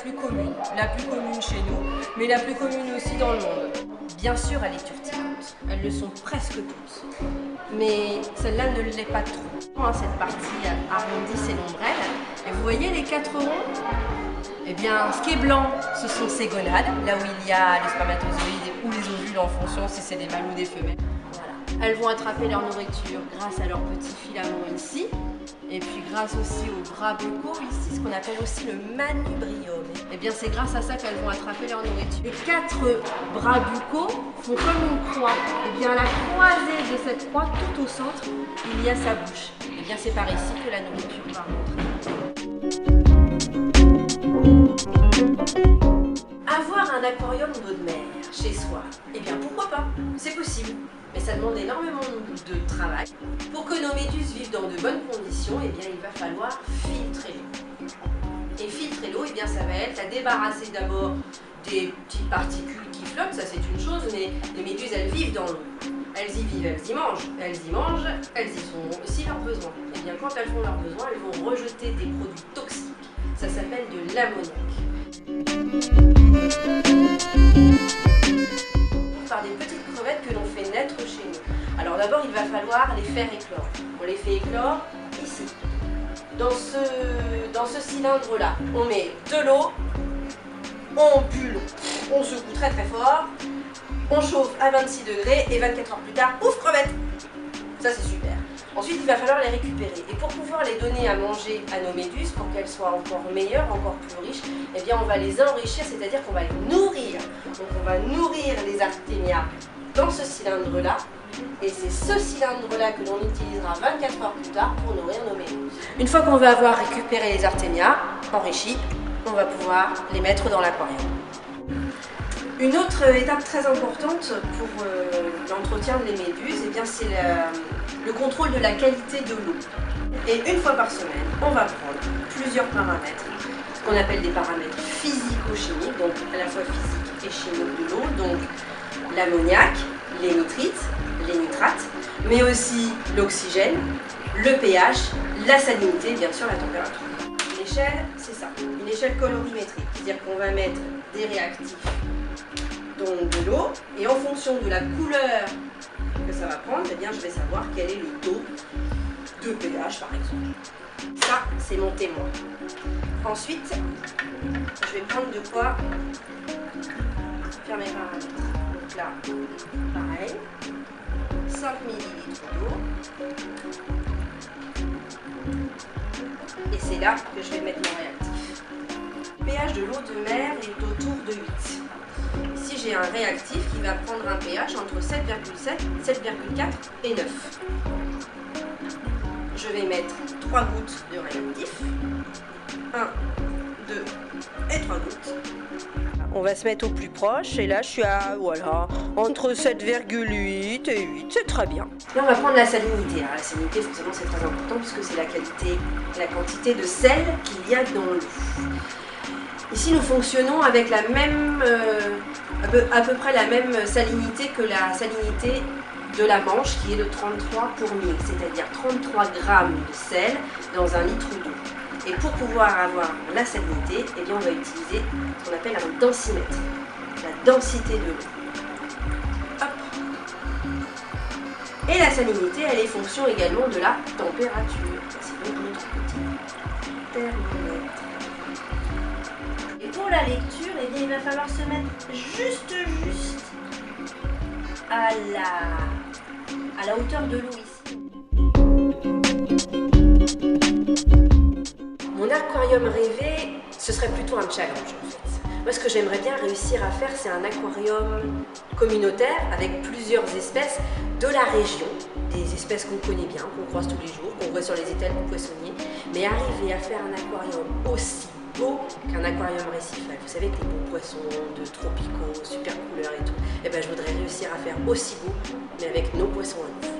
plus commune chez nous, mais la plus commune aussi dans le monde. Bien sûr, elle est urticante, elles le sont presque toutes, mais celle-là ne l'est pas trop. Cette partie arrondie, c'est l'ombrelle, et vous voyez les 4 ronds? Eh bien, ce qui est blanc, ce sont ces gonades, là où il y a les spermatozoïdes ou les ovules en fonction si c'est des mâles ou des femelles. Voilà. Elles vont attraper leur nourriture grâce à leurs petits filaments ici, et puis grâce aussi aux bras buccaux ici, ce qu'on appelle aussi le manubrium. Eh bien, c'est grâce à ça qu'elles vont attraper leur nourriture. Les 4 bras buccaux font comme une croix. Eh bien, à la croisée de cette croix, tout au centre, il y a sa bouche. Eh bien, c'est par ici que la nourriture va rentrer. Avoir un aquarium d'eau de mer chez soi, eh bien pourquoi pas, c'est possible. Mais ça demande énormément de travail. Pour que nos méduses vivent dans de bonnes conditions, eh bien il va falloir filtrer l'eau. Et filtrer l'eau, eh bien ça va être à débarrasser d'abord des petites particules qui flottent, ça c'est une chose, mais les méduses elles vivent dans l'eau. Elles y vivent, elles y mangent, elles y font aussi leurs besoins. Et bien quand elles font leurs besoins, elles vont rejeter des produits toxiques. Ça s'appelle de l'ammoniac. Par des petites crevettes que l'on fait naître chez nous. Alors d'abord, il va falloir les faire éclore. On les fait éclore ici. Dans ce cylindre-là, on met de l'eau, on bulle, on secoue très très fort, on chauffe à 26 degrés et 24 heures plus tard, ouf, crevettes! Ça c'est super. Ensuite, il va falloir les récupérer. Et pour pouvoir les donner à manger à nos méduses, pour qu'elles soient encore meilleures, encore plus riches, eh bien on va les enrichir, c'est-à-dire qu'on va les nourrir. Donc on va nourrir les artémias dans ce cylindre-là. Et c'est ce cylindre-là que l'on utilisera 24 heures plus tard pour nourrir nos méduses. Une fois qu'on va avoir récupéré les artémias enrichis, on va pouvoir les mettre dans l'aquarium. Une autre étape très importante pour l'entretien des méduses, eh bien c'est le contrôle de la qualité de l'eau. Et une fois par semaine, on va prendre plusieurs paramètres, qu'on appelle des paramètres physico-chimiques, donc à la fois physiques et chimiques de l'eau, donc l'ammoniac, les nitrites, les nitrates, mais aussi l'oxygène, le pH, la salinité et bien sûr la température. Une échelle, c'est ça, une échelle colorimétrique, c'est-à-dire qu'on va mettre des réactifs, donc de l'eau, et en fonction de la couleur que ça va prendre, eh bien, je vais savoir quel est le taux de pH par exemple. Ça, c'est mon témoin. Ensuite, je vais prendre de quoi faire mes paramètres. Donc là, pareil, 5 ml d'eau. Et c'est là que je vais mettre mon réactif. Le pH de l'eau de mer est autour de 8. Ici, j'ai un réactif qui va prendre un pH entre 7,7, 7,4 et 9. Je vais mettre 3 gouttes de réactif. 1, 2 et 3 gouttes. On va se mettre au plus proche et là je suis à voilà, entre 7,8 et 8, c'est très bien. Là on va prendre la salinité. Alors, la salinité forcément c'est très important puisque c'est la quantité de sel qu'il y a dans l'eau. Ici nous fonctionnons avec la même, à peu près la même salinité que la salinité de la Manche qui est de 33 pour 1000, c'est-à-dire 33 grammes de sel dans un litre d'eau. Et pour pouvoir avoir la salinité, eh bien on va utiliser ce qu'on appelle un densimètre, la densité de l'eau. Hop. Et la salinité, elle est fonction également de la température. C'est donc notre petit thermomètre. Et pour la lecture, eh bien, il va falloir se mettre juste à la hauteur de l'eau ici. Mon aquarium rêvé, ce serait plutôt un challenge en fait. Moi ce que j'aimerais bien réussir à faire, c'est un aquarium communautaire avec plusieurs espèces de la région, des espèces qu'on connaît bien, qu'on croise tous les jours, qu'on voit sur les étals pour poissonniers, mais arriver à faire un aquarium aussi beau qu'un aquarium récifal. Vous savez que les beaux poissons de tropicaux, super couleurs et tout, et ben je voudrais réussir à faire aussi beau, mais avec nos poissons à nous.